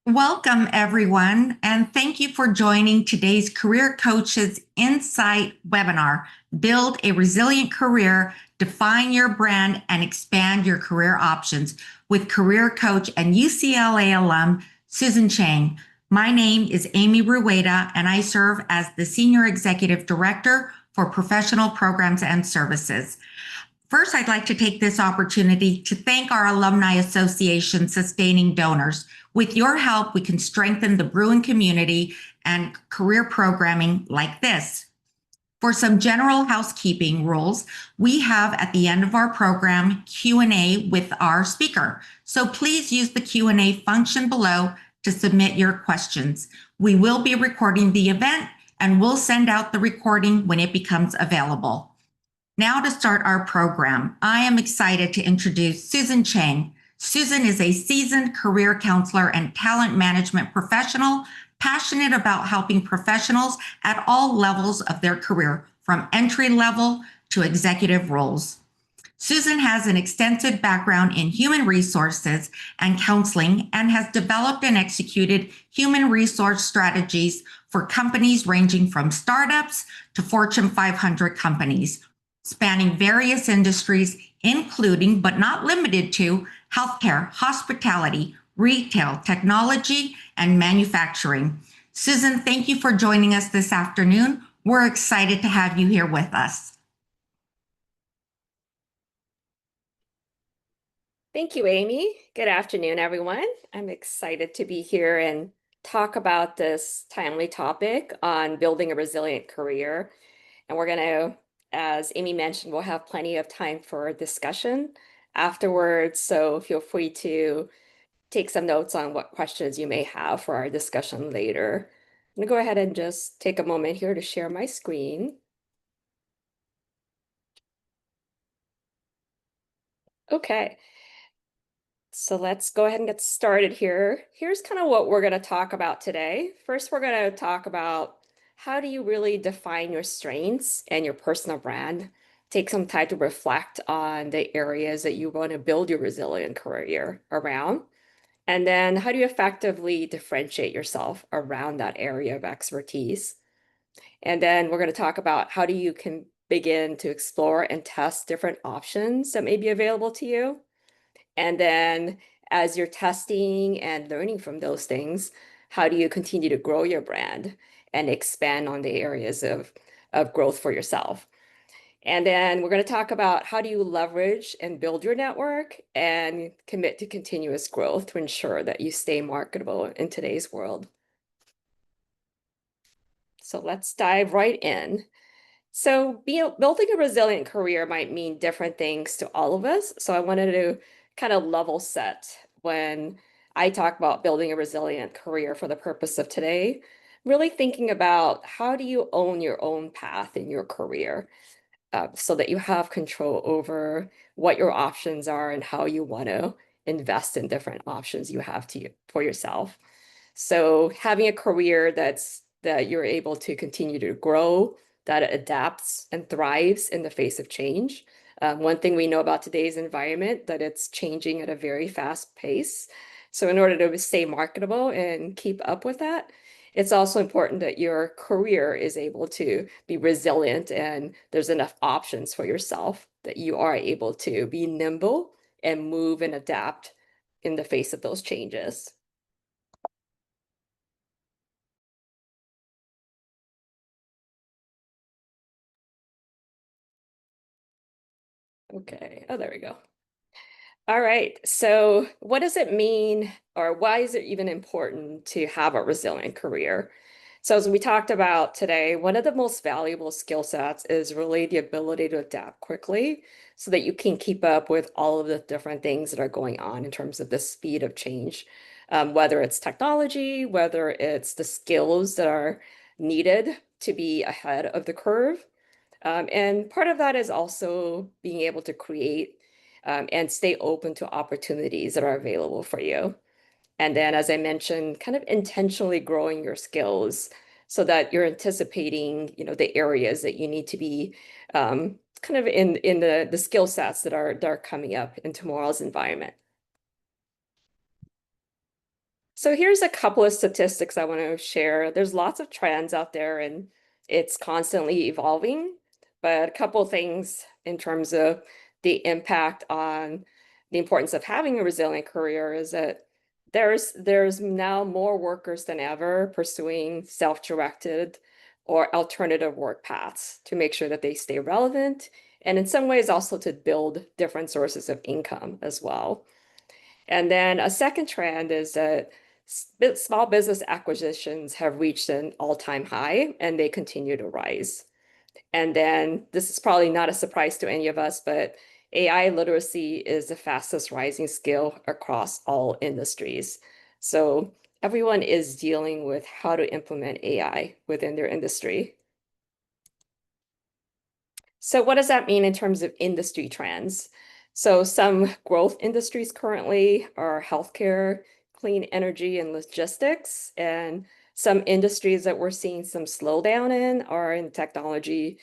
Welcome, everyone, and thank you for joining today's Career Coaches Insight webinar, Build a Resilient Career, Define Your Brand, and Expand Your Career Options with career coach and UCLA alum, Susan Chang. My name is Amy Rueda, and I serve as the Senior Executive Director for Professional Programs and Services. First, I'd like to take this opportunity to thank our Alumni Association sustaining donors. With your help, we can strengthen the Bruin community and career programming like this. For some general housekeeping rules, we have at the end of our program Q&A with our speaker. So please use the Q&A function below to submit your questions. We will be recording the event and we'll send out the recording when it becomes available. Now to start our program, I am excited to introduce Susan Chang. Susan is a seasoned career counselor and talent management professional, passionate about helping professionals at all levels of their career, from entry level to executive roles. Susan has an extensive background in human resources and counseling and has developed and executed human resource strategies for companies ranging from startups to Fortune 500 companies, spanning various industries, including but not limited to healthcare, hospitality, retail, technology, and manufacturing. Susan, thank you for joining us this afternoon. We're excited to have you here with us. Thank you, Amy. Good afternoon, everyone. I'm excited to be here and talk about this timely topic on building a resilient career. And we're going to, as Amy mentioned, we'll have plenty of time for discussion afterwards. So feel free to take some notes on what questions you may have for our discussion later. I'm going to go ahead and just take a moment here to share my screen. Okay. So let's go ahead and get started here. Here's kind of what we're going to talk about today. First, we're going to talk about how do you really define your strengths and your personal brand. Take some time to reflect on the areas that you want to build your resilient career around. And then how do you effectively differentiate yourself around that area of expertise? And then we're going to talk about how do you can begin to explore and test different options that may be available to you. And then as you're testing and learning from those things, how do you continue to grow your brand and expand on the areas of growth for yourself? And then we're going to talk about how do you leverage and build your network and commit to continuous growth to ensure that you stay marketable in today's world. So let's dive right in. So building a resilient career might mean different things to all of us. So I wanted to kind of level set when I talk about building a resilient career for the purpose of today, really thinking about how do you own your own path in your career so that you have control over what your options are and how you want to invest in different options you have for yourself. So having a career that you're able to continue to grow, that adapts and thrives in the face of change. One thing we know about today's environment, that it's changing at a very fast pace. So in order to stay marketable and keep up with that, it's also important that your career is able to be resilient and there's enough options for yourself that you are able to be nimble and move and adapt in the face of those changes. Okay, oh, there we go. All right, so what does it mean, or why is it even important to have a resilient career? So as we talked about today, one of the most valuable skill sets is really the ability to adapt quickly so that you can keep up with all of the different things that are going on in terms of the speed of change, whether it's technology, whether it's the skills that are needed to be ahead of the curve. And part of that is also being able to create and stay open to opportunities that are available for you. And then, as I mentioned, kind of intentionally growing your skills so that you're anticipating, the areas that you need to be kind of in the skill sets that are coming up in tomorrow's environment. So here's a couple of statistics I want to share. There's lots of trends out there and it's constantly evolving, but a couple of things in terms of the impact on the importance of having a resilient career is that there's now more workers than ever pursuing self-directed or alternative work paths to make sure that they stay relevant, and in some ways also to build different sources of income as well. And then a second trend is that small business acquisitions have reached an all-time high and they continue to rise. And then this is probably not a surprise to any of us, but AI literacy is the fastest rising skill across all industries. So everyone is dealing with how to implement AI within their industry. So what does that mean in terms of industry trends? So some growth industries currently are healthcare, clean energy, and logistics. And some industries that we're seeing some slowdown in are in technology,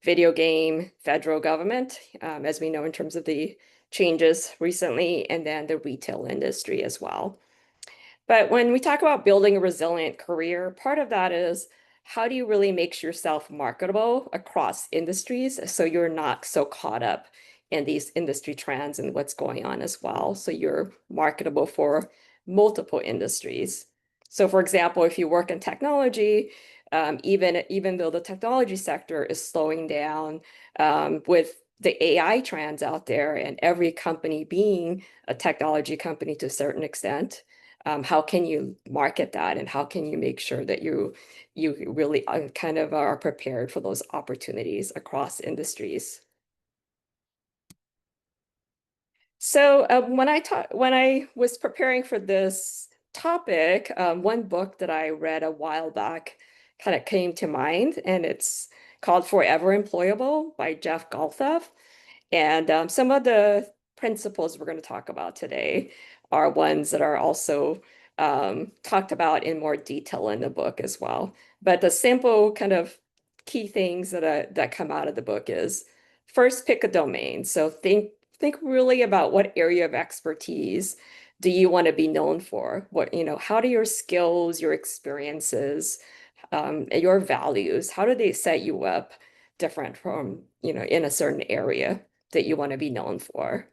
video game, federal government, as we know in terms of the changes recently, and then the retail industry as well. But when we talk about building a resilient career, part of that is how do you really make yourself marketable across industries so you're not so caught up in these industry trends and what's going on as well. So you're marketable for multiple industries. So for example, if you work in technology, even though the technology sector is slowing down with the AI trends out there and every company being a technology company to a certain extent, how can you market that and how can you make sure that you really kind of are prepared for those opportunities across industries? So when I was preparing for this topic, one book that I read a while back kind of came to mind, and it's called Forever Employable by Jeff Galthuff. And some of the principles we're going to talk about today are ones that are also talked about in more detail in the book as well. But the simple kind of key things that come out of the book is first pick a domain. So think really about what area of expertise do you want to be known for? How do your skills, your experiences, your values, how do they set you up different from, in a certain area that you want to be known for?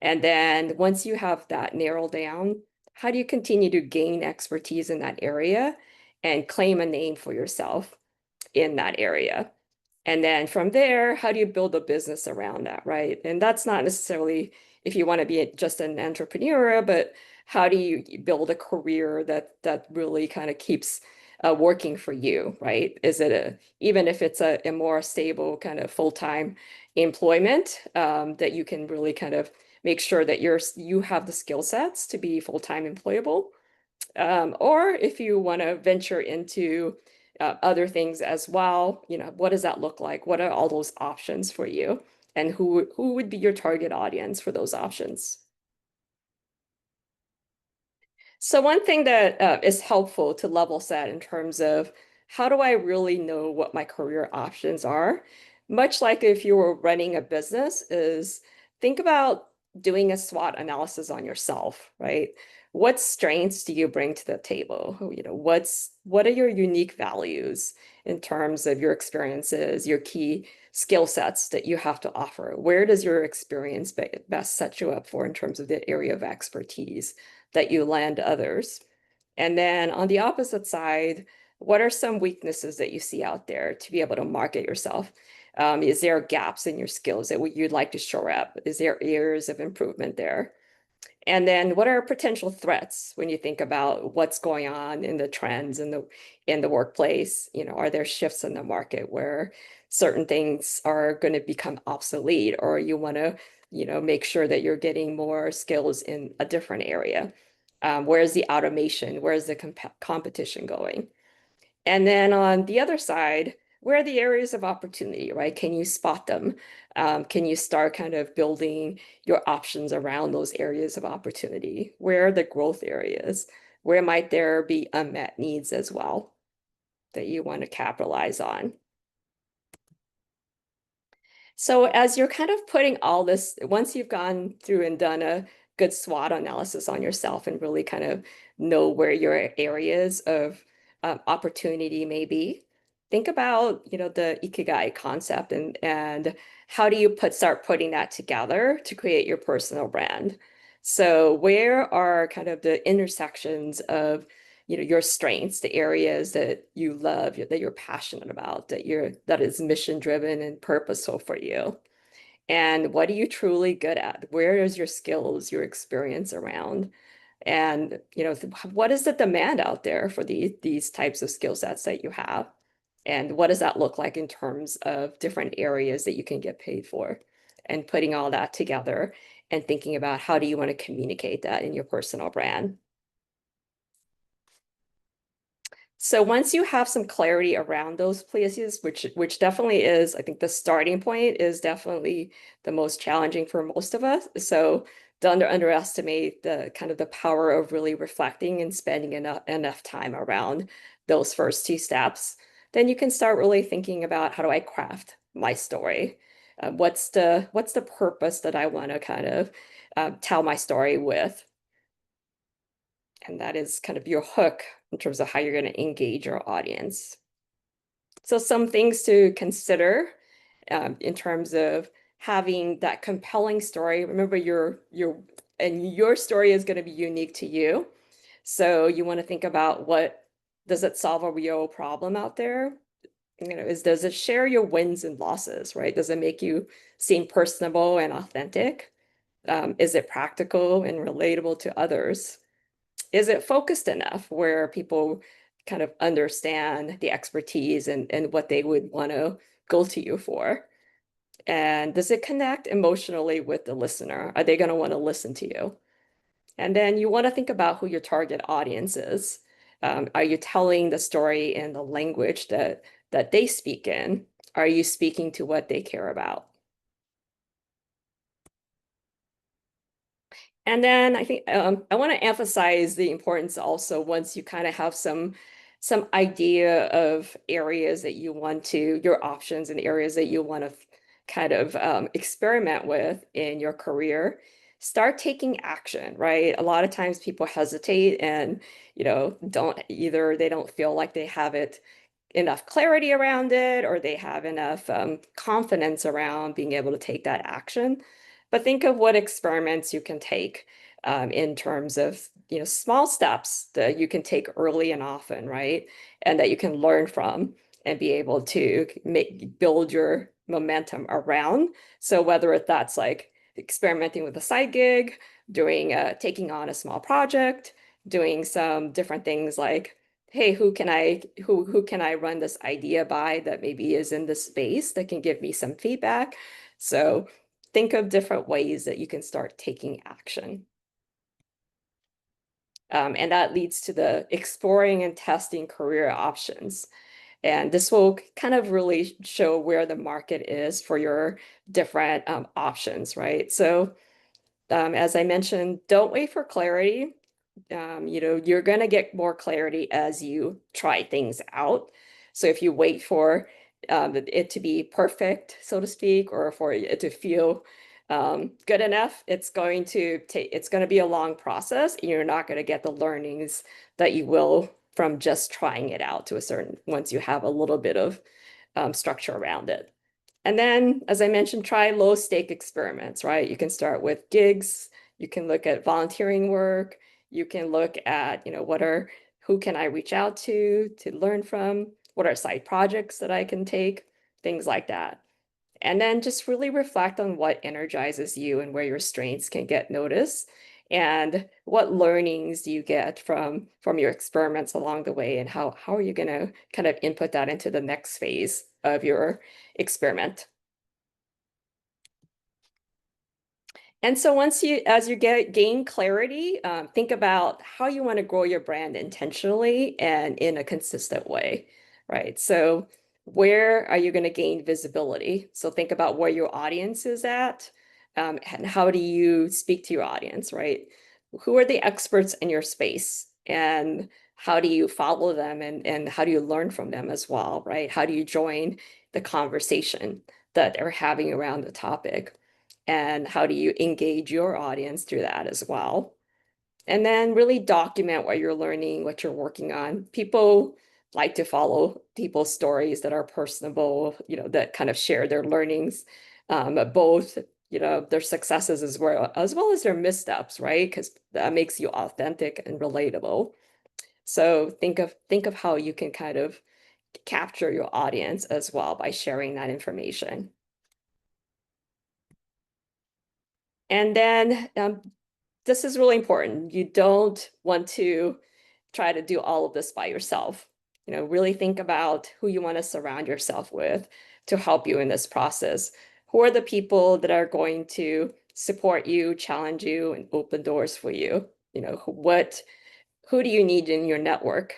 And then once you have that narrowed down, how do you continue to gain expertise in that area and claim a name for yourself in that area? And then from there, how do you build a business around that, right? And that's not necessarily if you want to be just an entrepreneur, but how do you build a career that really kind of keeps working for you, right? Is it even if it's a more stable kind of full-time employment, that you can really kind of make sure that you have the skill sets to be full-time employable. Or if you want to venture into other things as well, what does that look like? What are all those options for you? And who would be your target audience for those options? So one thing that is helpful to level set in terms of how do I really know what my career options are, much like if you were running a business, is think about doing a SWOT analysis on yourself, right? What strengths do you bring to the table? What are your unique values in terms of your experiences, your key skill sets that you have to offer? Where does your experience best set you up for in terms of the area of expertise that you lend others? And then on the opposite side, what are some weaknesses that you see out there to be able to market yourself? Is there gaps in your skills that you'd like to shore up? Is there areas of improvement there? And then what are potential threats when you think about what's going on in the trends in the workplace? Are there shifts in the market where certain things are going to become obsolete, or you want to, make sure that you're getting more skills in a different area? Where's the automation? Where's the competition going? And then on the other side, where are the areas of opportunity, right? Can you spot them? Can you start kind of building your options around those areas of opportunity? Where are the growth areas? Where might there be unmet needs as well that you want to capitalize on? So as you're kind of putting all this, once you've gone through and done a good SWOT analysis on yourself and really kind of know where your areas of opportunity may be. Think about, the Ikigai concept and how do you start putting that together to create your personal brand? So where are kind of the intersections of, your strengths, the areas that you love, that you're passionate about, that is mission driven and purposeful for you? And what are you truly good at? Where is your skills, your experience around? And, what is the demand out there for these types of skill sets that you have? And what does that look like in terms of different areas that you can get paid for? And putting all that together and thinking about how do you want to communicate that in your personal brand? So once you have some clarity around those places, which definitely is, I think the starting point is definitely the most challenging for most of us. So don't underestimate the kind of the power of really reflecting and spending enough time around those first two steps. Then you can start really thinking about how do I craft my story? What's the purpose that I want to kind of tell my story with? And that is kind of your hook in terms of how you're going to engage your audience. So some things to consider in terms of having that compelling story. Remember, your story is going to be unique to you. So you want to think about does it solve a real problem out there? Does it share your wins and losses, right? Does it make you seem personable and authentic? Is it practical and relatable to others? Is it focused enough where people kind of understand the expertise and what they would want to go to you for? And does it connect emotionally with the listener? Are they going to want to listen to you? And then you want to think about who your target audience is. Are you telling the story in the language that they speak in? Are you speaking to what they care about? And then I think I want to emphasize the importance also once you kind of have some idea of areas that you want to, your options and areas that you want to kind of experiment with in your career, start taking action, right? A lot of times people hesitate and, they don't feel like they have enough clarity around it or they have enough confidence around being able to take that action. But think of what experiments you can take in terms of, small steps that you can take early and often, right? And that you can learn from and be able to build your momentum around. So whether that's like experimenting with a side gig, taking on a small project, doing some different things like, hey, who can I run this idea by that maybe is in this space that can give me some feedback? So think of different ways that you can start taking action. And that leads to the exploring and testing career options. And this will kind of really show where the market is for your different options, right? So as I mentioned, don't wait for clarity. You're going to get more clarity as you try things out. So if you wait for it to be perfect, so to speak, or for it to feel good enough, it's going to be a long process, and you're not going to get the learnings that you will from just trying it out once you have a little bit of structure around it. And then, as I mentioned, try low stake experiments, right? You can start with gigs. You can look at volunteering work. You can look at, who can I reach out to learn from? What are side projects that I can take? Things like that. And then just really reflect on what energizes you and where your strengths can get noticed and what learnings do you get from your experiments along the way, and how are you going to kind of input that into the next phase of your experiment. And so as you gain clarity, think about how you want to grow your brand intentionally and in a consistent way, right? So where are you going to gain visibility? So think about where your audience is at, and how do you speak to your audience, right? Who are the experts in your space, and how do you follow them, and how do you learn from them as well, right? How do you join the conversation that they're having around the topic? and how do you engage your audience through that as well. And then really document what you're learning, what you're working on. People like to follow people's stories that are personable, that kind of share their learnings, both, their successes as well as their missteps, right? Because that makes you authentic and relatable. So think of how you can kind of capture your audience as well by sharing that information. And then this is really important. You don't want to try to do all of this by yourself. Really think about who you want to surround yourself with to help you in this process. Who are the people that are going to support you, challenge you, and open doors for you? Who do you need in your network?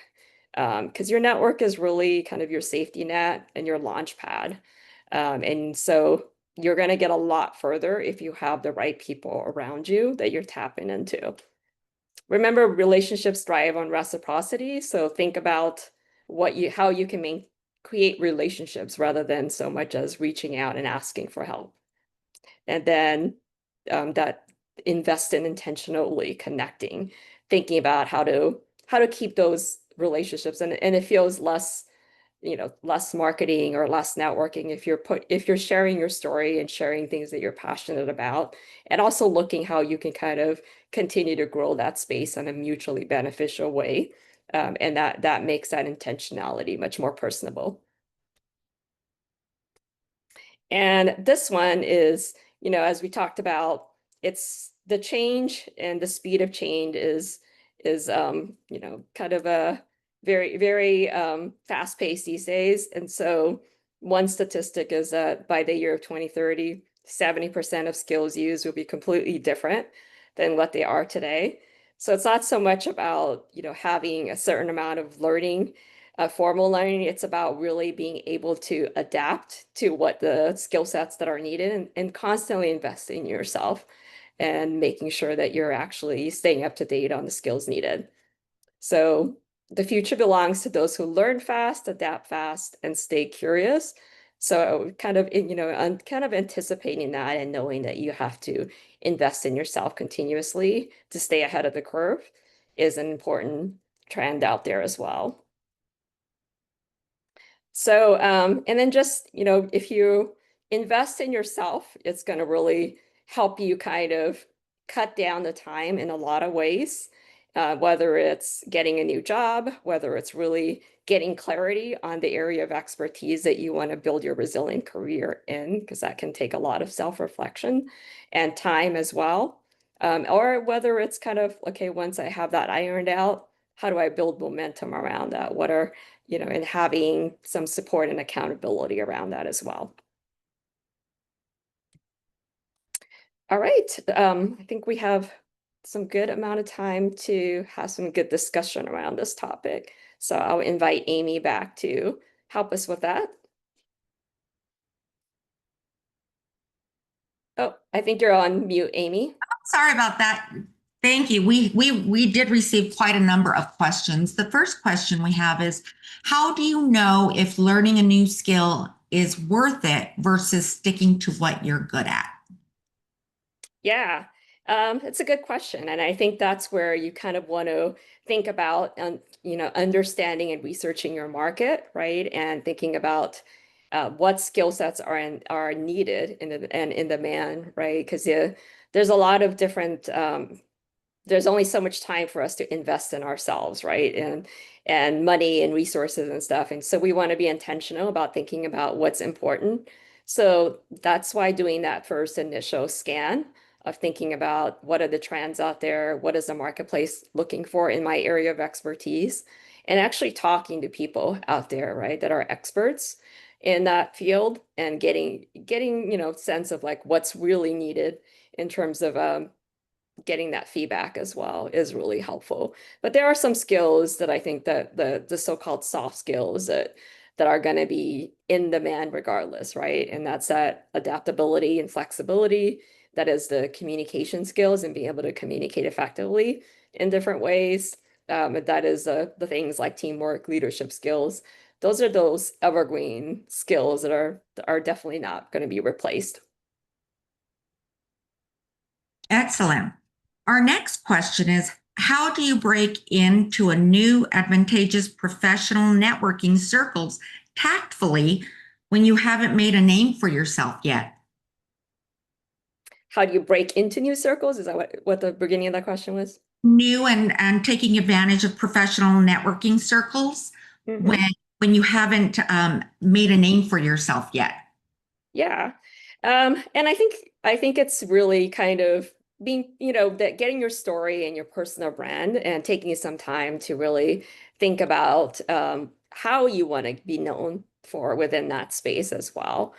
Because your network is really kind of your safety net and your launch pad. And so you're going to get a lot further if you have the right people around you that you're tapping into. Remember, relationships thrive on reciprocity. So think about how you can create relationships rather than so much as reaching out and asking for help. And then that invest in intentionally connecting, thinking about how to keep those relationships, and it feels less marketing or less networking if you're sharing your story and sharing things that you're passionate about, and also looking how you can kind of continue to grow that space in a mutually beneficial way, and that makes that intentionality much more personable. And this one is, as we talked about, it's the change and the speed of change is kind of a very, very fast-paced these days. And so one statistic is that by the year of 2030, 70% of skills used will be completely different than what they are today. So it's not so much about, having a certain amount of learning, formal learning. It's about really being able to adapt to what the skill sets that are needed, and constantly investing in yourself and making sure that you're actually staying up to date on the skills needed. So the future belongs to those who learn fast, adapt fast, and stay curious. So kind of anticipating that and knowing that you have to invest in yourself continuously to stay ahead of the curve is an important trend out there as well. So, and then just, if you invest in yourself, it's going to really help you kind of cut down the time in a lot of ways, whether it's getting a new job, whether it's really getting clarity on the area of expertise that you want to build your resilient career in, because that can take a lot of self-reflection and time as well. Or whether it's kind of, okay, once I have that ironed out, how do I build momentum around that? And having some support and accountability around that as well. All right. I think we have some good amount of time to have some good discussion around this topic. So I'll invite Amy back to help us with that. Oh, I think you're on mute, Amy. Sorry about that. Thank you. We did receive quite a number of questions. The first question we have is, how do you know if learning a new skill is worth it versus sticking to what you're good at? Yeah, it's a good question. And I think that's where you kind of want to think about, understanding and researching your market, right? And thinking about what skill sets are needed and in demand, right? Because there's a lot of different there's only so much time for us to invest in ourselves, right? And money and resources and stuff. And so we want to be intentional about thinking about what's important. So that's why doing that first initial scan of thinking about what are the trends out there, what is the marketplace looking for in my area of expertise, and actually talking to people out there, right, that are experts in that field, and getting sense of like what's really needed in terms of getting that feedback as well is really helpful. But there are some skills that I think that the so-called soft skills that are going to be in demand regardless, right? And that's that adaptability and flexibility. That is the communication skills and being able to communicate effectively in different ways. That is the things like teamwork, leadership skills. Those are those evergreen skills that are definitely not going to be replaced. Excellent. Our next question is, how do you break into a new advantageous professional networking circles tactfully when you haven't made a name for yourself yet? How do you break into new circles? Is that what the beginning of that question was? New and taking advantage of professional networking circles when Hmm. you haven't made a name for yourself yet. Yeah. And I think it's really kind of being, that getting your story and your personal brand and taking some time to really think about how you want to be known for within that space as well.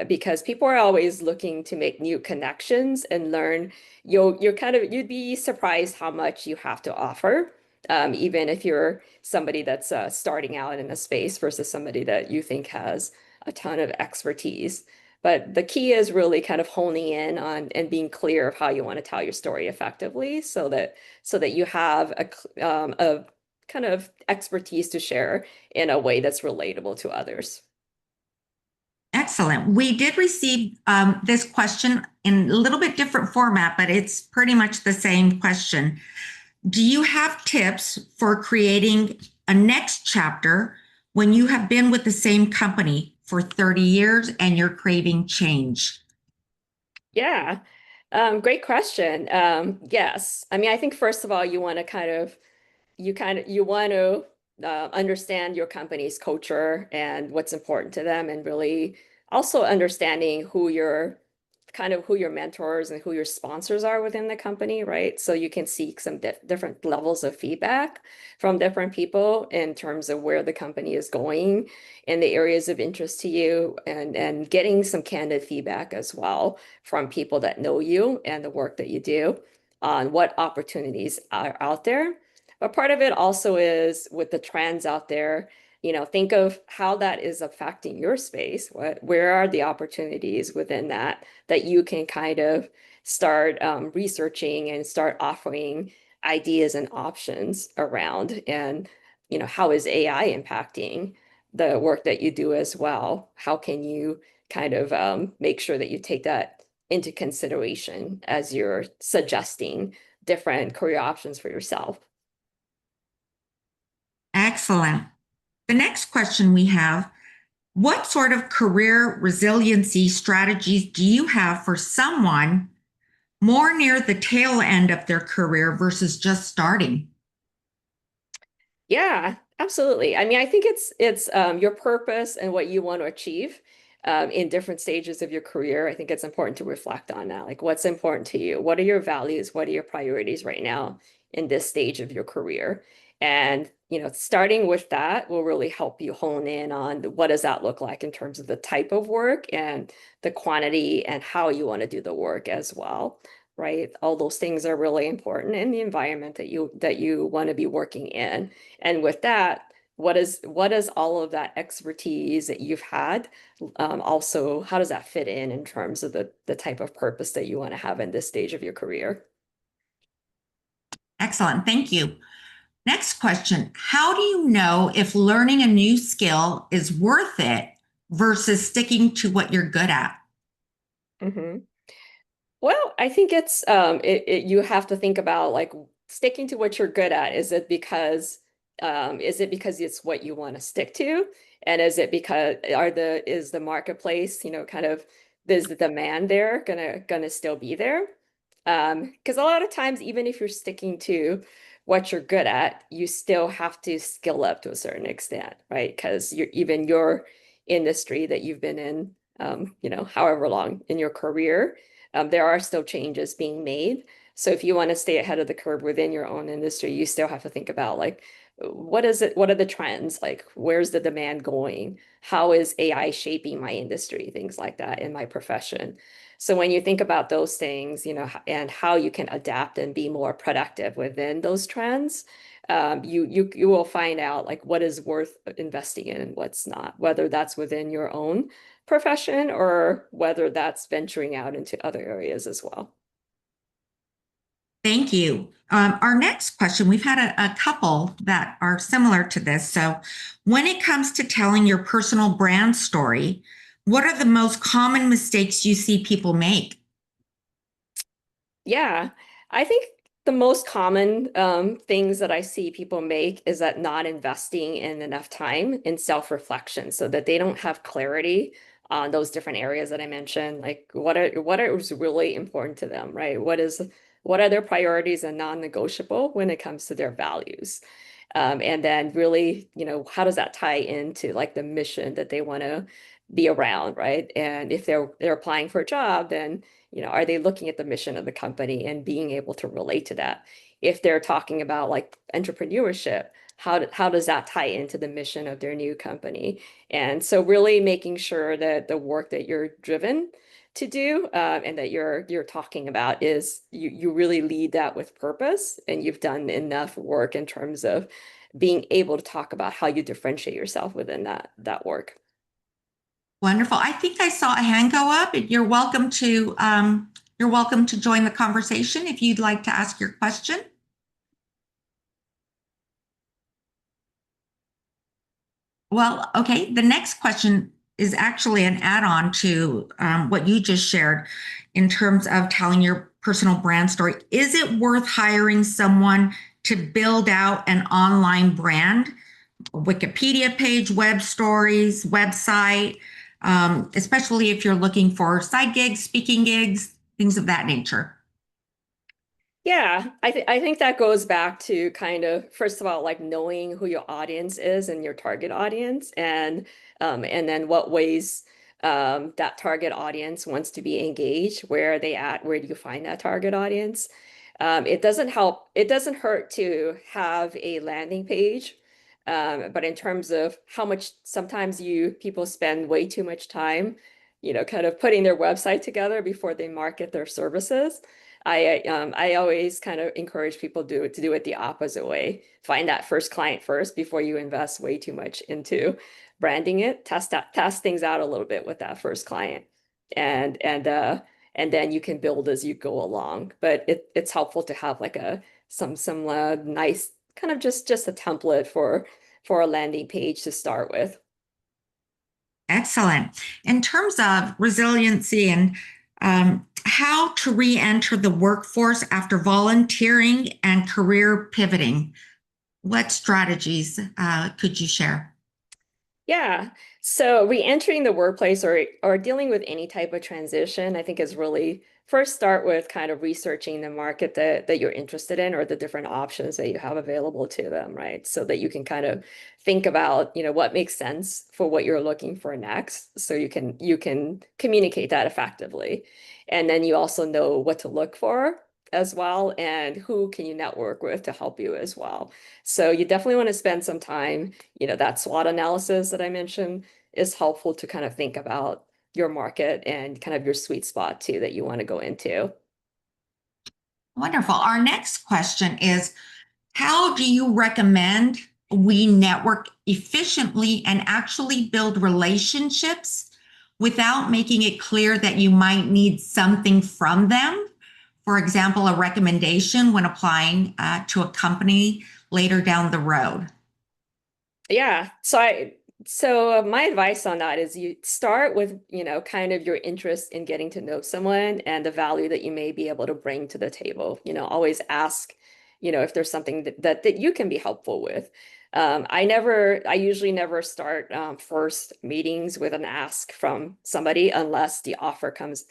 Because people are always looking to make new connections and learn. You'd be surprised how much you have to offer. Even if you're somebody that's starting out in a space versus somebody that you think has a ton of expertise. But the key is really kind of honing in on and being clear of how you want to tell your story effectively so that you have a kind of expertise to share in a way that's relatable to others. Excellent. We did receive this question in a little bit different format, but it's pretty much the same question. Do you have tips for creating a next chapter when you have been with the same company for 30 years and you're craving change? Yeah. Great question. Yes. I mean, I think first of all, you want to understand your company's culture and what's important to them, and really also understanding who your mentors and who your sponsors are within the company, right? So you can seek some different levels of feedback from different people in terms of where the company is going in the areas of interest to you, and getting some candid feedback as well from people that know you and the work that you do on what opportunities are out there. But part of it also is with the trends out there, think of how that is affecting your space. Where are the opportunities within that you can kind of start researching and start offering ideas and options around? And, how is AI impacting the work that you do as well? How can you kind of make sure that you take that into consideration as you're suggesting different career options for yourself? Excellent. The next question we have, what sort of career resiliency strategies do you have for someone more near the tail end of their career versus just starting? Yeah, absolutely. I mean, I think it's your purpose and what you want to achieve in different stages of your career. I think it's important to reflect on that. Like, what's important to you? What are your values? What are your priorities right now in this stage of your career? And, starting with that will really help you hone in on what does that look like in terms of the type of work and the quantity and how you want to do the work as well, right? All those things are really important in the environment that you want to be working in. And with that, what is all of that expertise that you've had? Also, how does that fit in terms of the type of purpose that you want to have in this stage of your career? Excellent. Thank you. Next question. How do you know if learning a new skill is worth it versus sticking to what you're good at? Mhm. Well, I think you have to think about like sticking to what you're good at. Is it because it's what you want to stick to? And is the marketplace, kind of, is the demand there gonna still be there? Because a lot of times, even if you're sticking to what you're good at, you still have to skill up to a certain extent, right? Because even your industry that you've been in, however long in your career, there are still changes being made. So if you want to stay ahead of the curve within your own industry, you still have to think about like, what is it? What are the trends? Like, where's the demand going? How is AI shaping my industry? Things like that in my profession. So when you think about those things, and how you can adapt and be more productive within those trends, you will find out like what is worth investing in and what's not, whether that's within your own profession or whether that's venturing out into other areas as well. Thank you. Our next question, we've had a couple that are similar to this. So, when it comes to telling your personal brand story, what are the most common mistakes you see people make? Yeah, I think the most common things that I see people make is that not investing in enough time in self-reflection so that they don't have clarity on those different areas that I mentioned, like what is really important to them, right? What are their priorities and non-negotiable when it comes to their values? And then really, how does that tie into like the mission that they want to be around, right? And if they're applying for a job, then are they looking at the mission of the company and being able to relate to that? If they're talking about like entrepreneurship, how does that tie into the mission of their new company? And so really making sure that the work that you're driven to do and that you're talking about is you really lead that with purpose and you've done enough work in terms of being able to talk about how you differentiate yourself within that work. Wonderful. I think I saw a hand go up. You're welcome to join the conversation if you'd like to ask your question. Well, okay. The next question is actually an add-on to what you just shared in terms of telling your personal brand story. Is it worth hiring someone to build out an online brand, a Wikipedia page, web stories, website, especially if you're looking for side gigs, speaking gigs, things of that nature? Yeah, I think that goes back to kind of first of all like knowing who your audience is and your target audience and then what ways that target audience wants to be engaged, where are they at, where do you find that target audience? It doesn't hurt to have a landing page, but in terms of how much sometimes you people spend way too much time, kind of putting their website together before they market their services. I always kind of encourage people to do it the opposite way. Find that first client first before you invest way too much into branding it. Test things out a little bit with that first client, and and uh, and then you can build as you go along. But it's helpful to have like some nice kind of just a template for a landing page to start with. Excellent. In terms of resiliency and how to re-enter the workforce after volunteering and career pivoting, what strategies could you share? Yeah. So re-entering the workplace or dealing with any type of transition, I think is really first start with kind of researching the market that you're interested in or the different options that you have available to them, right? So that you can kind of think about, what makes sense for what you're looking for next. So you can communicate that effectively. And then you also know what to look for as well and who can you network with to help you as well. So you definitely want to spend some time, that SWOT analysis that I mentioned is helpful to kind of think about your market and kind of your sweet spot too that you want to go into. Wonderful. Our next question is, how do you recommend we network efficiently and actually build relationships without making it clear that you might need something from them? For example, a recommendation when applying to a company later down the road. Yeah. So my advice on that is you start with, kind of your interest in getting to know someone and the value that you may be able to bring to the table. Always ask, if there's something that you can be helpful with. I usually never start first meetings with an ask from somebody unless the offer comes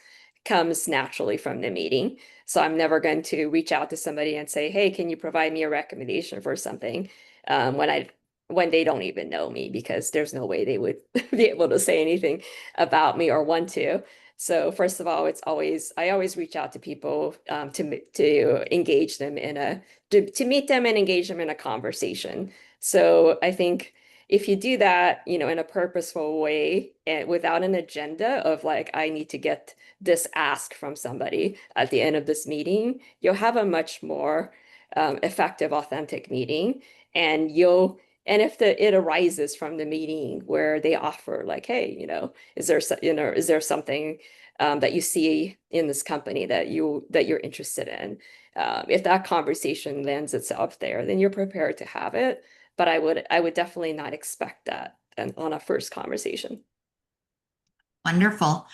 naturally from the meeting. So I'm never going to reach out to somebody and say, "Hey, can you provide me a recommendation for something?" Um, when I when they don't even know me because there's no way they would be able to say anything about me or want to. So first of all, I always reach out to people to engage them to meet them and engage them in a conversation. So I think if you do that, in a purposeful way and without an agenda of like, I need to get this ask from somebody at the end of this meeting, you'll have a much more effective, authentic meeting. And and if it arises from the meeting where they offer like, hey, is there something that you see in this company that you're interested in? If that conversation lends itself there, then you're prepared to have it. But I would definitely not expect that on a first conversation. Wonderful.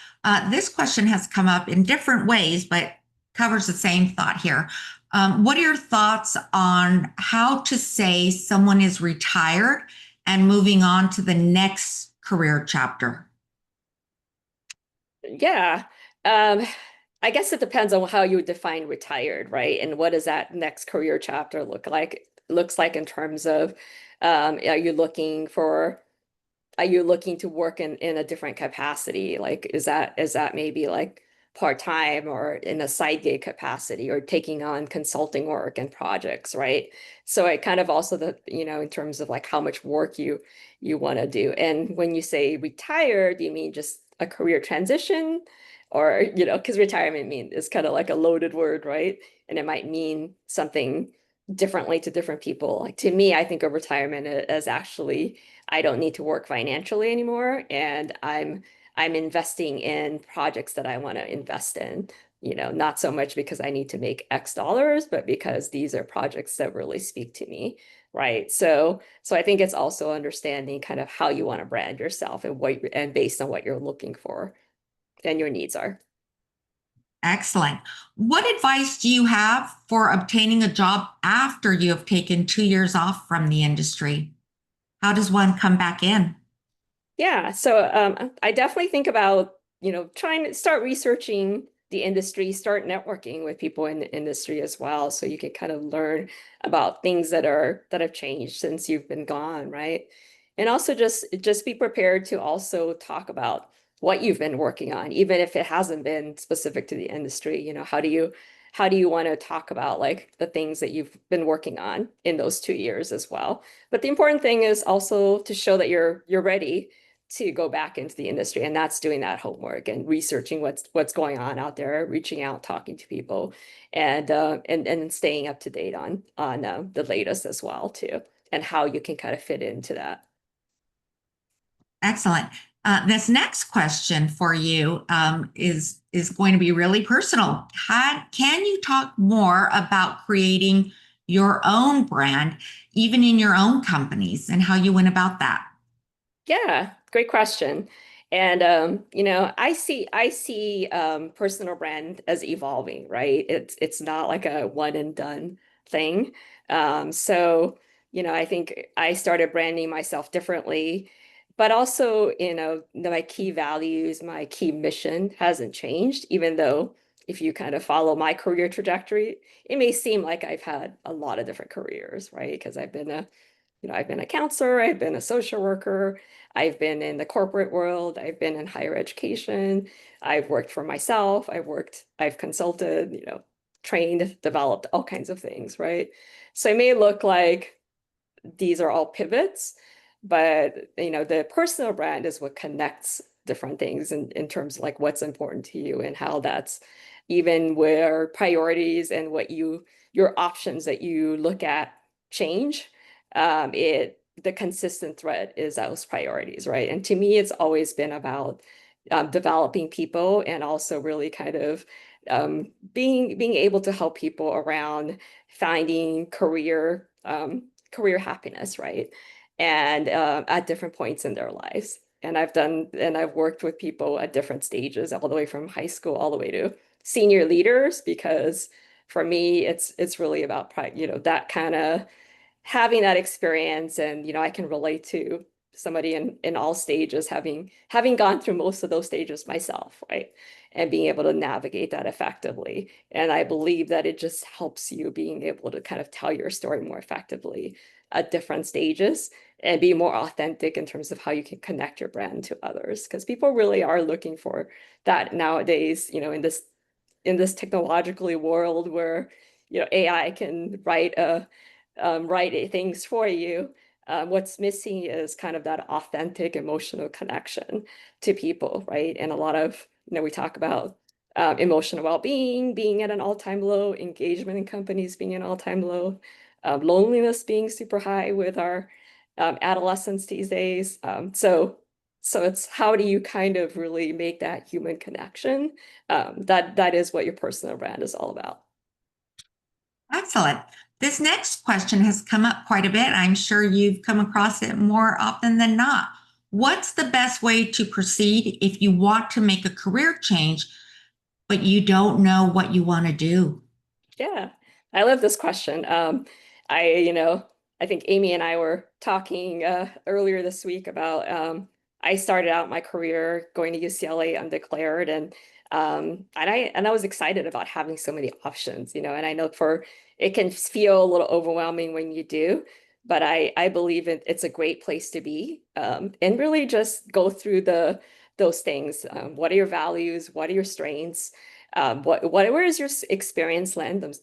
This question has come up in different ways, but covers the same thought here. What are your thoughts on how to say someone is retired and moving on to the next career chapter? Yeah. Um, I guess it depends on how you define retired, right? And what does that next career chapter looks like in terms of are you looking to work in a different capacity? Like, is that maybe like part-time or in a side gig capacity or taking on consulting work and projects, right? So it kind of also in terms of like how much work you want to do. And when you say retired, do you mean just a career transition? Or, because retirement is kind of like a loaded word, right? And it might mean something differently to different people. Like to me, I think of retirement as actually I don't need to work financially anymore, and I'm investing in projects that I want to invest in. Not so much because I need to make X dollars, but because these are projects that really speak to me, right? So I think it's also understanding kind of how you want to brand yourself and based on what you're looking for and your needs are. Excellent. What advice do you have for obtaining a job after you have taken 2 years off from the industry? How does one come back in? Yeah, so I definitely think about, trying to start researching the industry, start networking with people in the industry as well, so you can kind of learn about things that have changed since you've been gone, right? And also just be prepared to also talk about what you've been working on, even if it hasn't been specific to the industry. How do you want to talk about like the things that you've been working on in those 2 years as well? But the important thing is also to show that you're ready to go back into the industry, and that's doing that homework and researching what's going on out there, reaching out, talking to people, and staying up to date on the latest as well too, and how you can kind of fit into that. Excellent. This next question for you is going to be really personal. Can you talk more about creating your own brand, even in your own companies, and how you went about that? Yeah, great question. And I see personal brand as evolving, right? It's not like a one and done thing. So, I think I started branding myself differently, but also, my key values, my key mission hasn't changed, even though if you kind of follow my career trajectory, it may seem like I've had a lot of different careers, right? Because I've been a counselor, I've been a social worker, I've been in the corporate world, I've been in higher education, I've worked for myself, I've consulted, trained, developed all kinds of things, right? So it may look like these are all pivots, but the personal brand is what connects different things in terms of like what's important to you and how that's even where priorities and your options that you look at change. The consistent thread is those priorities, right? And to me, it's always been about developing people and also really kind of being able to help people around finding career happiness, right? And at different points in their lives. And I've worked with people at different stages, all the way from high school all the way to senior leaders, because for me, it's really about pride, that kind of having that experience. And I can relate to somebody in all stages, having gone through most of those stages myself, right? And being able to navigate that effectively. And I believe that it just helps you being able to kind of tell your story more effectively at different stages and be more authentic in terms of how you can connect your brand to others, because people really are looking for that nowadays, in this technologically world where AI can write things for you. What's missing is kind of that authentic emotional connection to people, right? And a lot of, we talk about emotional well-being being at an all-time low, engagement in companies being an all-time low, loneliness being super high with our adolescents these days. So it's how do you kind of really make that human connection? That is what your personal brand is all about. Excellent. This next question has come up quite a bit. I'm sure you've come across it more often than not. What's the best way to proceed if you want to make a career change but you don't know what you want to do? Yeah, I love this question. You know, I think Amy and I were talking earlier this week about I started out my career going to UCLA undeclared, and I was excited about having so many options, you know, and I know for it can feel a little overwhelming when you do, but I believe it's a great place to be, and really just go through those things. What are your values? What are your strengths? Where is your experience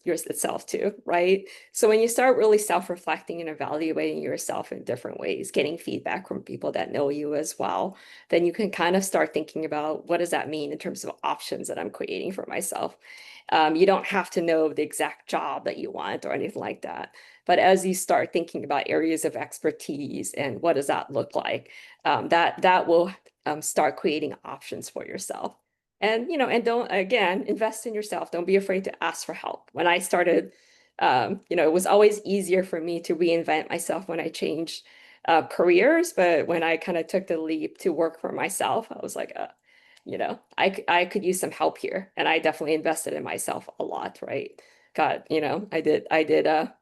yours itself to, right? So when you start really self-reflecting and evaluating yourself in different ways, getting feedback from people that know you as well, then you can kind of start thinking about what does that mean in terms of options that I'm creating for myself. You don't have to know the exact job that you want or anything like that. But as you start thinking about areas of expertise and what does that look like, that will start creating options for yourself. And, you know, and don't, again, invest in yourself. Don't be afraid to ask for help. When I started, you know, it was always easier for me to reinvent myself when I changed careers. But when I kind of took the leap to work for myself, I was like, you know, I could use some help here. And I definitely invested in myself a lot, right? Got, you know, I did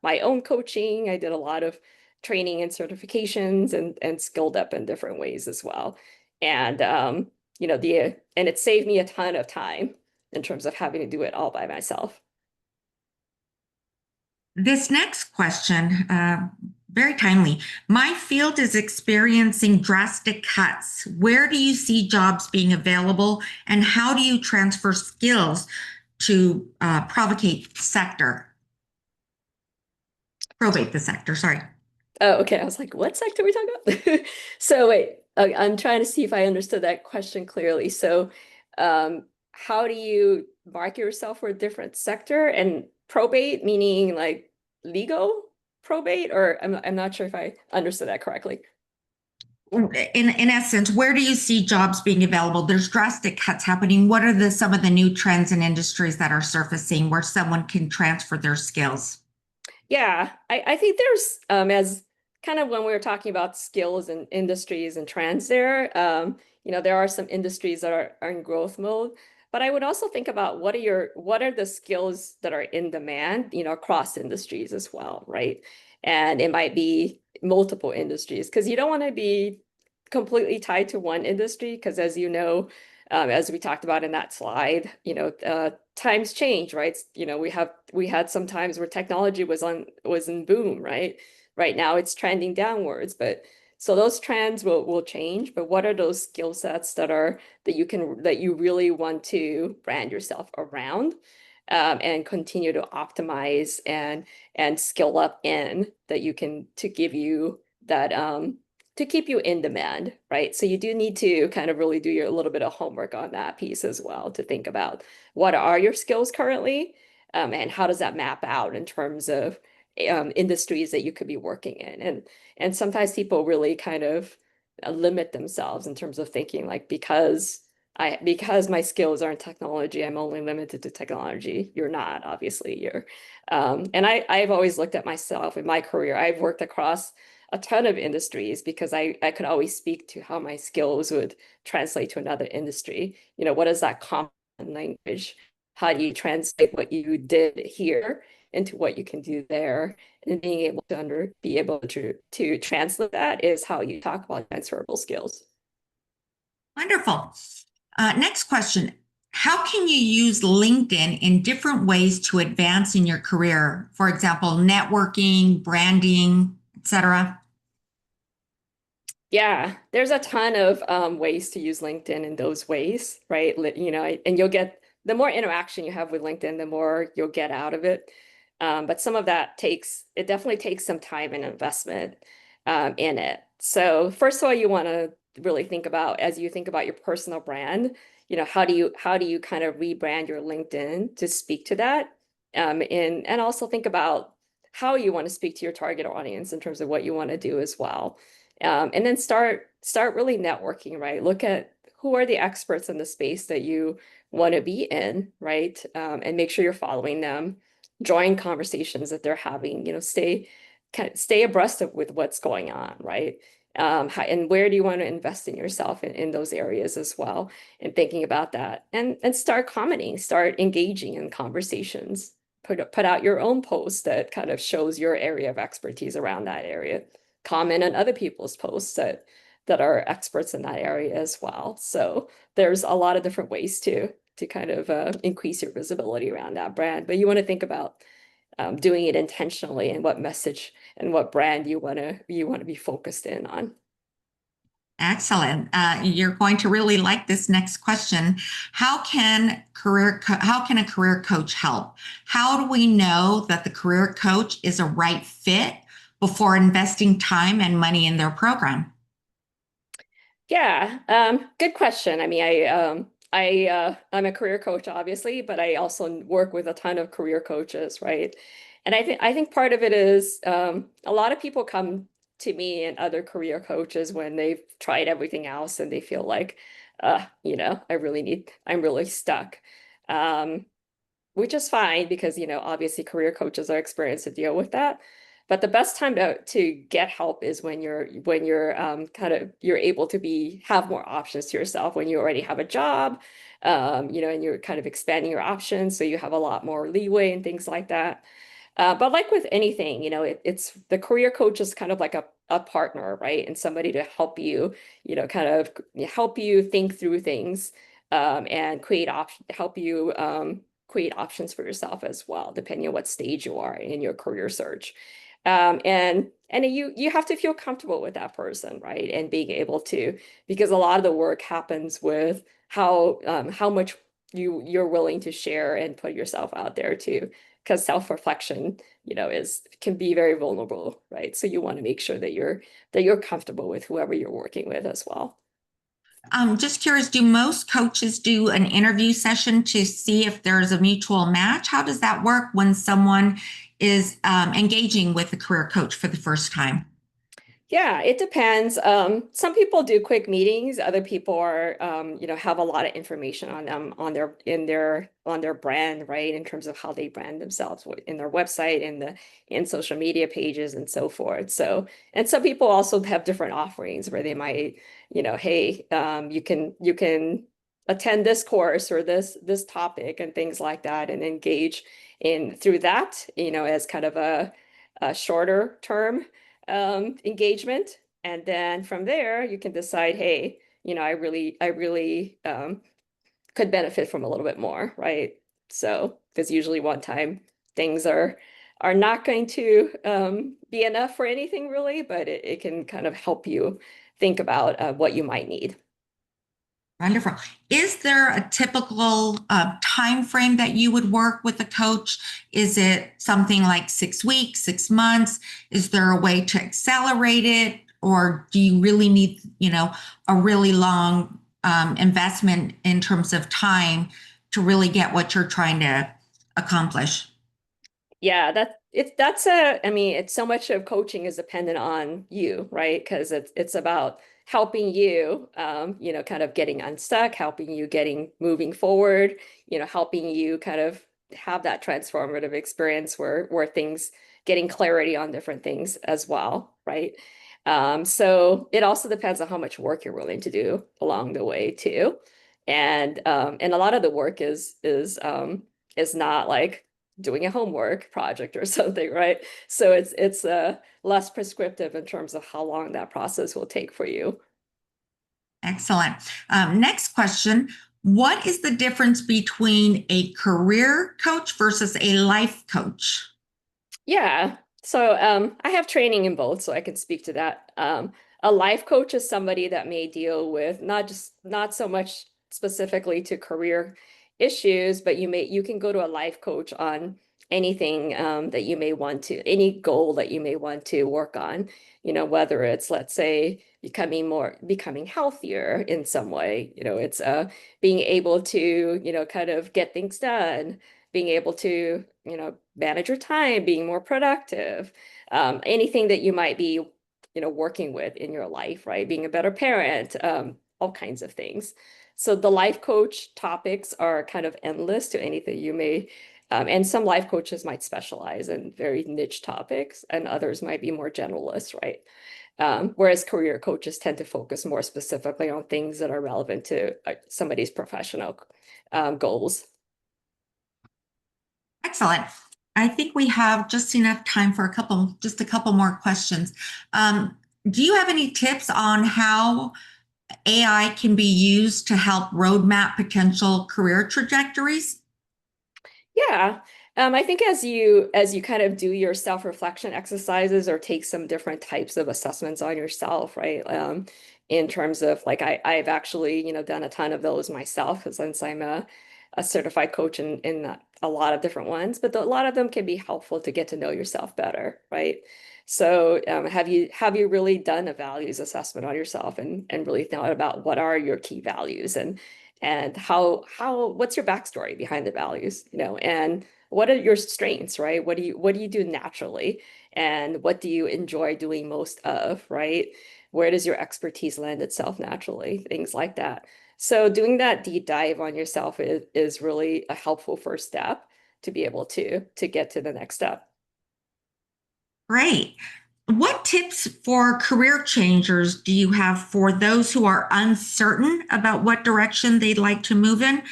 my own coaching. I did a lot of training and certifications and skilled up in different ways as well. And you know, and it saved me a ton of time in terms of having to do it all by myself. This next question, very timely. My field is experiencing drastic cuts. Where do you see jobs being available, and how do you transfer skills to provocate sector? Probate the sector, sorry. Oh, okay. I was like, what sector are we talking about? So wait, I'm trying to see if I understood that question clearly. So, how do you market yourself for a different sector? And probate meaning like legal probate, or I'm not sure if I understood that correctly. In essence, where do you see jobs being available? There's drastic cuts happening. What are some of the new trends and industries that are surfacing where someone can transfer their skills? Yeah, I think there's as kind of when we were talking about skills and industries and trends there, you know, there are some industries that are in growth mode, but I would also think about what are the skills that are in demand, you know, across industries as well, right? And it might be multiple industries because you don't want to be completely tied to one industry because as you know, as we talked about in that slide, you know, times change, right? You know, we had some times where technology was in boom, right? Right now it's trending downwards, but so those trends will change. But what are those skill sets that you really want to brand yourself around, and continue to optimize and skill up in that you can to give you that to keep you in demand, right? So you do need to kind of really do your a little bit of homework on that piece as well to think about what are your skills currently, and how does that map out in terms of industries that you could be working in. And sometimes people really kind of limit themselves in terms of thinking like because my skills are in technology, I'm only limited to technology. You're not, obviously. And I've always looked at myself in my career. I've worked across a ton of industries because I could always speak to how my skills would translate to another industry. You know, what is that common language? How do you translate what you did here into what you can do there? And being able to translate that is how you talk about transferable skills. Wonderful. Next question. How can you use LinkedIn in different ways to advance in your career? For example, networking, branding, etc. Yeah, there's a ton of ways to use LinkedIn in those ways, right? You know, and you'll get the more interaction you have with LinkedIn, the more you'll get out of it. But some of that it definitely takes some time and investment in it. So first of all, you want to really think about as you think about your personal brand, you know, how do you kind of rebrand your LinkedIn to speak to that? And also think about how you want to speak to your target audience in terms of what you want to do as well. And then start really networking, right? Look at who are the experts in the space that you want to be in, right? And make sure you're following them, join conversations that they're having, you know, stay abreast of with what's going on, right? And where do you want to invest in yourself in those areas as well, and thinking about that, and start commenting, start engaging in conversations, put out your own post that kind of shows your area of expertise around that area, comment on other people's posts that are experts in that area as well. So there's a lot of different ways to kind of increase your visibility around that brand, but you want to think about doing it intentionally and what message and what brand you want to be focused in on. Excellent. You're going to really like this next question. How can a career coach help? How do we know that the career coach is a right fit before investing time and money in their program? Yeah, good question. I mean, I'm a career coach, obviously, but I also work with a ton of career coaches, right? And I think part of it is a lot of people come to me and other career coaches when they've tried everything else and they feel like, I'm really stuck. Um, which is fine because, obviously career coaches are experienced to deal with that. But the best time to get help is when you're kind of you're able to have more options to yourself, when you already have a job, and you're kind of expanding your options, so you have a lot more leeway and things like that. But like with anything, it's the career coach is kind of like a partner, right? And somebody to help you, kind of help you think through things, and help you create options for yourself as well, depending on what stage you are in your career search. And you have to feel comfortable with that person, right? And being able to, because a lot of the work happens with how much you're willing to share and put yourself out there too, because self-reflection, is can be very vulnerable, right? So you want to make sure that you're comfortable with whoever you're working with as well. Just curious, do most coaches do an interview session to see if there's a mutual match? How does that work when someone is engaging with a career coach for the first time? Yeah, it depends. Some people do quick meetings. Other people are, have a lot of information on them on their brand, right? In terms of how they brand themselves in their website, in social media pages, and so forth. So, and some people also have different offerings where they might, hey, you can attend this course or this topic and things like that, and engage in through that, as kind of a shorter term engagement. And then from there, you can decide, hey, I really could benefit from a little bit more, right? So, because usually one time things are not going to be enough for anything really, but it can kind of help you think about what you might need. Wonderful. Is there a typical time frame that you would work with a coach? Is it something like 6 weeks, 6 months? Is there a way to accelerate it, or do you really need, a really long investment in terms of time to really get what you're trying to accomplish? Yeah, I mean, it's so much of coaching is dependent on you, right? Because it's about helping you, kind of getting unstuck, helping you getting moving forward, helping you kind of have that transformative experience where things getting clarity on different things as well, right? So it also depends on how much work you're willing to do along the way too. And a lot of the work is not like doing a homework project or something, right? So it's less prescriptive in terms of how long that process will take for you. Excellent. Next question. What is the difference between a career coach versus a life coach? Yeah. So I have training in both, so I can speak to that. A life coach is somebody that may deal with not so much specifically to career issues, but you can go to a life coach on anything that you may want to, any goal that you may want to work on, whether it's, let's say, becoming healthier in some way, it's being able to, kind of get things done, being able to, manage your time, being more productive, anything that you might be, working with in your life, right? Being a better parent, all kinds of things. So the life coach topics are kind of endless to anything you may, and some life coaches might specialize in very niche topics, and others might be more generalist, right? Whereas career coaches tend to focus more specifically on things that are relevant to somebody's professional goals. Excellent. I think we have just enough time for just a couple more questions. Do you have any tips on how AI can be used to help roadmap potential career trajectories? Yeah. I think as you kind of do your self-reflection exercises or take some different types of assessments on yourself, right? In terms of like I've actually, done a ton of those myself because since I'm a certified coach in a lot of different ones, but a lot of them can be helpful to get to know yourself better, right? So have you really done a values assessment on yourself and really thought about what are your key values and how what's your backstory behind the values, and what are your strengths, right? What do you do naturally, and what do you enjoy doing most of, right? Where does your expertise lend itself naturally? Things like that. So doing that deep dive on yourself is really a helpful first step to be able to get to the next step. Great. What tips for career changers do you have for those who are uncertain about what direction they'd like to move in,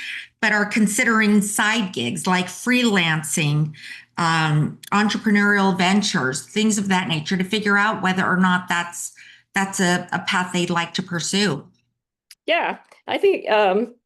but are considering side gigs like freelancing, entrepreneurial ventures, things of that nature, to figure out whether or not that's a path they'd like to pursue? Yeah, I think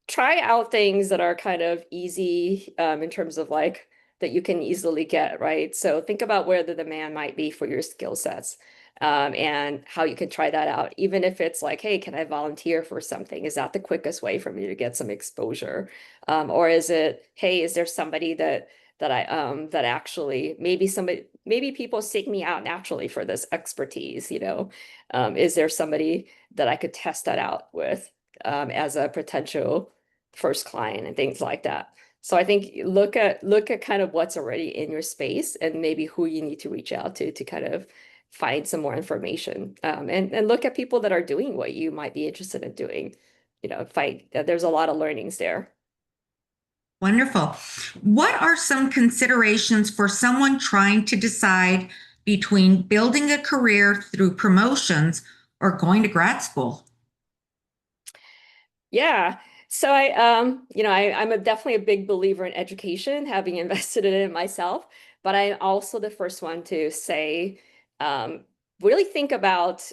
try out things that are kind of easy in terms of like that you can easily get, right? So think about where the demand might be for your skill sets, and how you can try that out. Even if it's like, hey, can I volunteer for something? Is that the quickest way for me to get some exposure? Or is it, hey, is there somebody that actually maybe people seek me out naturally for this expertise, is there somebody that I could test that out with? As a potential first client and things like that. So I think look at kind of what's already in your space and maybe who you need to reach out to kind of find some more information. And look at people that are doing what you might be interested in doing. There's a lot of learnings there. Wonderful. What are some considerations for someone trying to decide between building a career through promotions or going to grad school? Yeah. So I'm definitely a big believer in education, having invested in it myself, but I'm also the first one to say, um, really think about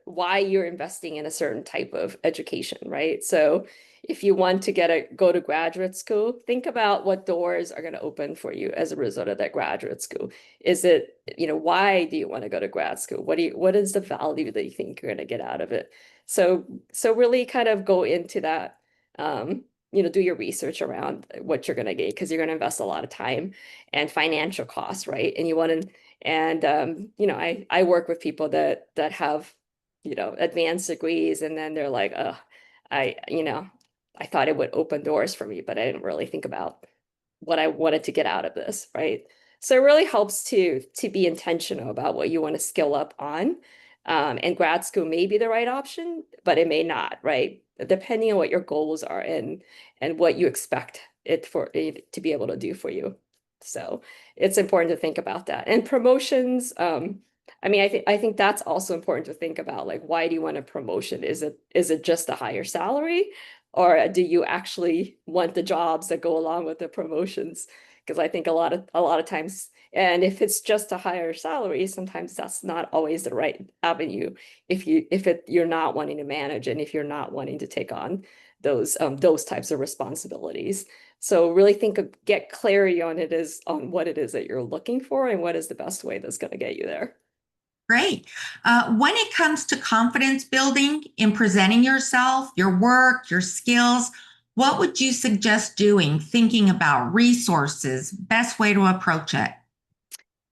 why you're investing in a certain type of education, right? So if you want to go to graduate school, think about what doors are going to open for you as a result of that graduate school. Is it, why do you want to go to grad school? What is the value that you think you're going to get out of it? So really kind of go into that, do your research around what you're going to get because you're going to invest a lot of time and financial costs, right? And you want to, and I work with people that have, advanced degrees, and then they're like, oh, I thought it would open doors for me, but I didn't really think about what I wanted to get out of this, right? So it really helps to be intentional about what you want to skill up on. And grad school may be the right option, but it may not, right? Depending on what your goals are and what you expect it to be able to do for you. So it's important to think about that. And promotions, I mean, I think that's also important to think about. Like, why do you want a promotion? Is it just a higher salary? Or do you actually want the jobs that go along with the promotions? Because I think a lot of times, and if it's just a higher salary, sometimes that's not always the right avenue if you're not wanting to manage and if you're not wanting to take on those types of responsibilities. So really get clarity on what it is that you're looking for and what is the best way that's going to get you there. Great. When it comes to confidence building in presenting yourself, your work, your skills, what would you suggest doing, thinking about resources, best way to approach it?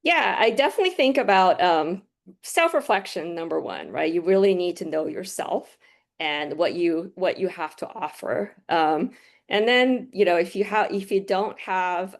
Yeah, I definitely think about self-reflection, number one, right? You really need to know yourself and what you have to offer. And then, if you don't have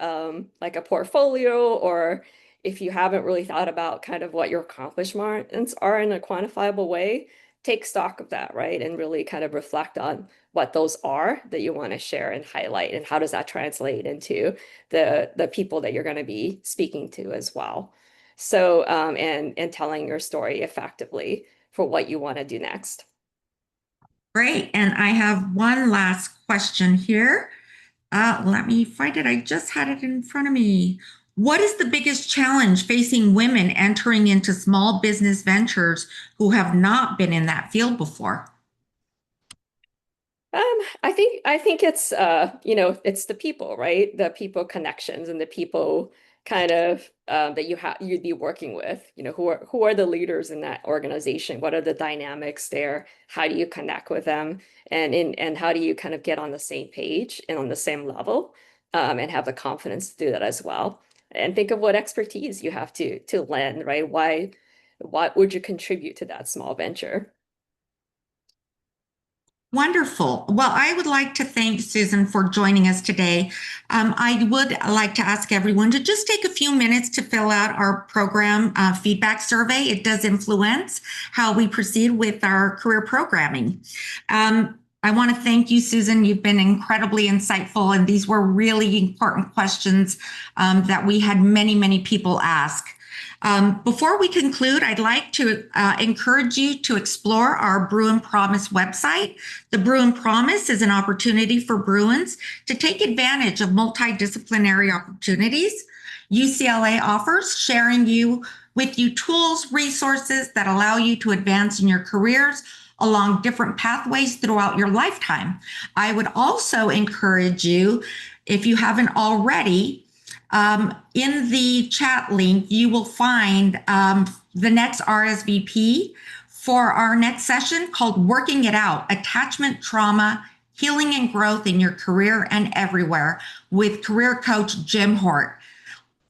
like a portfolio, or if you haven't really thought about kind of what your accomplishments are in a quantifiable way, take stock of that, right? And really kind of reflect on what those are that you want to share and highlight, and how does that translate into the people that you're going to be speaking to as well. So, and telling your story effectively for what you want to do next. Great. And I have one last question here. Let me find it. I just had it in front of me. What is the biggest challenge facing women entering into small business ventures who have not been in that field before? I think it's it's the people, right? The people connections and the people kind of that you'd be working with. Who are the leaders in that organization? What are the dynamics there? How do you connect with them? And how do you kind of get on the same page and on the same level, and have the confidence to do that as well? And think of what expertise you have to lend, right? What would you contribute to that small venture? Wonderful. Well, I would like to thank Susan for joining us today. I would like to ask everyone to just take a few minutes to fill out our program feedback survey. It does influence how we proceed with our career programming. I want to thank you, Susan. You've been incredibly insightful, and these were really important questions that we had many, many people ask. Before we conclude, I'd like to encourage you to explore our Brew and Promise website. The Brew and Promise is an opportunity for Bruins to take advantage of multidisciplinary opportunities. UCLA offers sharing with you tools, resources that allow you to advance in your careers along different pathways throughout your lifetime. I would also encourage you, if you haven't already, in the chat link, you will find the next RSVP for our next session called Working It Out, Attachment Trauma, Healing and Growth in Your Career and Everywhere with career coach Jim Hort.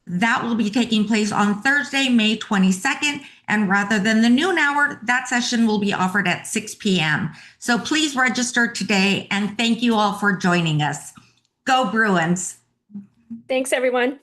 That will be taking place on Thursday, May 22nd. And rather than the noon hour, that session will be offered at 6 p.m. So please register today, and thank you all for joining us. Go Bruins. Thanks, everyone.